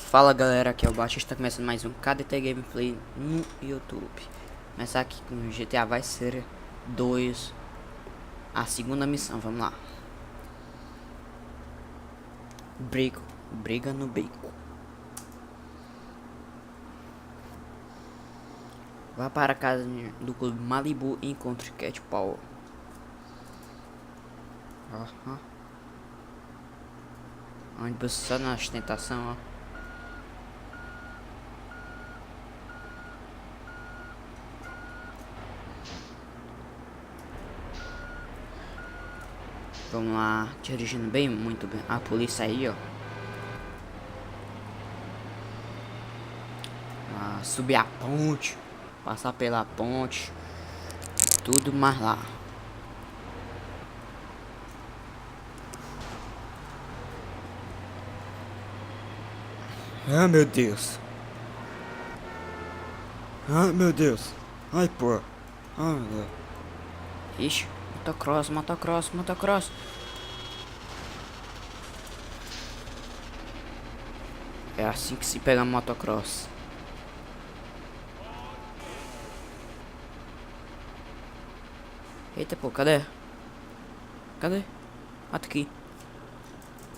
Fala galera, aqui é o Batista, começando mais um KDT Gameplay no YouTube. Começar aqui com o GTA Vice City 2, a segunda missão, vamos lá. Briga no beco. Vá para a casa do clube Malibu e encontre Cat Power. Onde só na ostentação, ó. Vamos lá, dirigindo bem, muito bem. A polícia aí, ó. Subir a ponte, passar pela ponte, tudo mais lá. Ah, meu Deus. Ah, meu Deus. Ai, pô. Ah, meu Deus. Ixi, motocross. É assim que se pega motocross. Eita, pô, cadê? Cadê? Ah, tá aqui.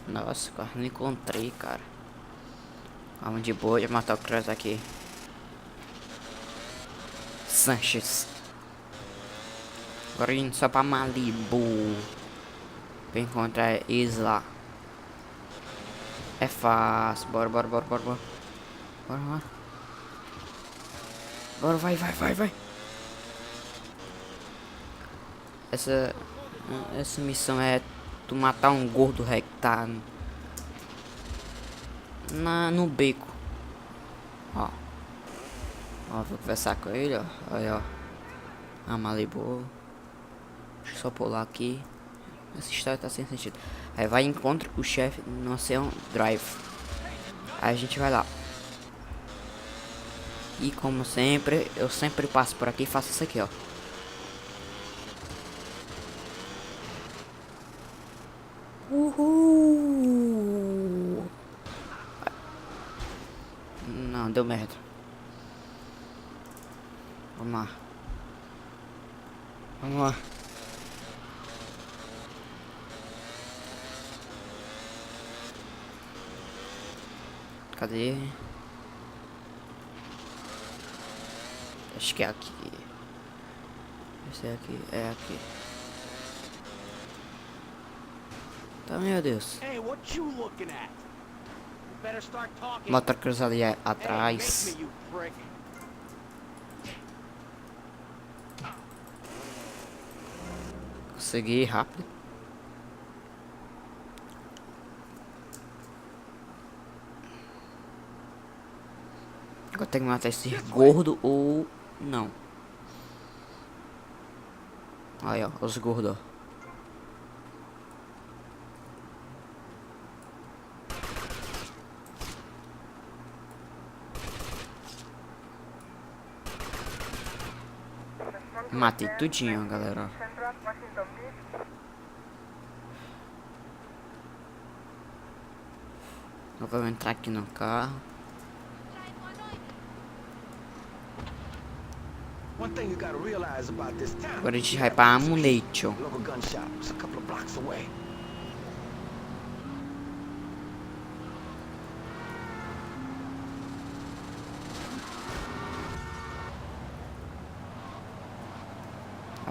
Nossa, cara, não encontrei, cara. Vamos de boa de motocross aqui. Sanchez. Agora indo só pra Malibu. Pra encontrar eles lá. É fácil. Bora. Bora, vai. Essa missão é tu matar um gordo que tá no beco. Ó, vou conversar com ele, ó. Aí, ó. A Malibu. Deixa eu só pular aqui. Essa história tá sem sentido. Aí vai e encontra o chefe no Ocean Drive. Aí a gente vai lá. E como sempre, eu sempre passo por aqui e faço isso aqui, ó. Uhul! Não, deu merda. Vamos lá. Cadê? Acho que é aqui. Esse é aqui, é aqui. Tá, meu Deus. Motocross ali atrás. Consegui rápido. Agora tem que matar esse gordo ou não. Aí, ó, os gordos. Matei tudinho, galera. Eu vou entrar aqui no carro. Agora a gente vai pra Ammunition.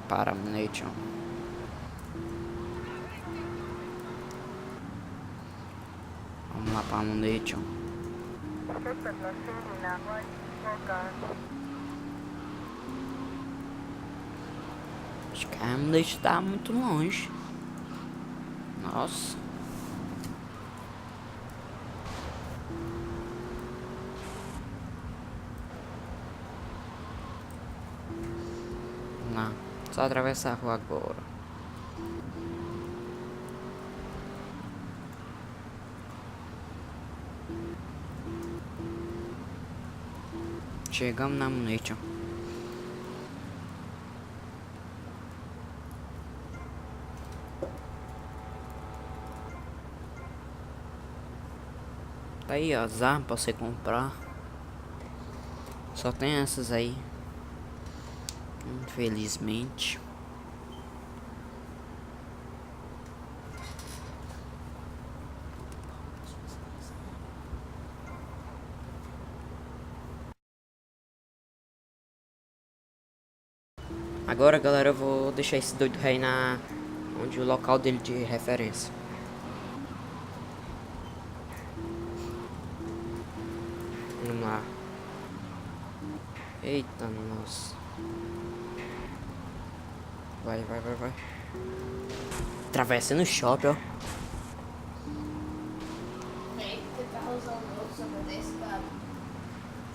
Para Ammunition. Vamos lá pra Ammunition. Acho que a Ammunition tá muito longe. Nossa. Não, só atravessar a rua agora. Chegamos na Ammunition. Tá aí, ó, as armas pra você comprar. Só tem essas aí. Infelizmente. Agora, galera, eu vou deixar esse doido rei na... onde o local dele de referência. Vamos lá. Eita, nossa. Vai, vai, vai, vai. Atravessa no shopping, ó.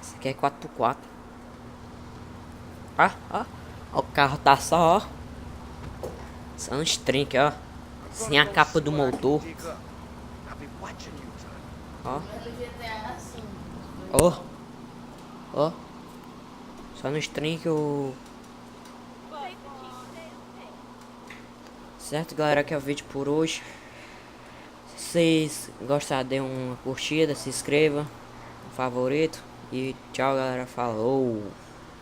Esse aqui é 4x4. Ah, ó. O carro tá só, ó. Só uns trinques, ó. Sem a capa do motor. Ó. Ó. Ó. Só nos trinques o... Certo, galera, aqui é o vídeo por hoje. Se vocês gostaram, dê uma curtida, se inscreva, um favorito. E tchau, galera, falou.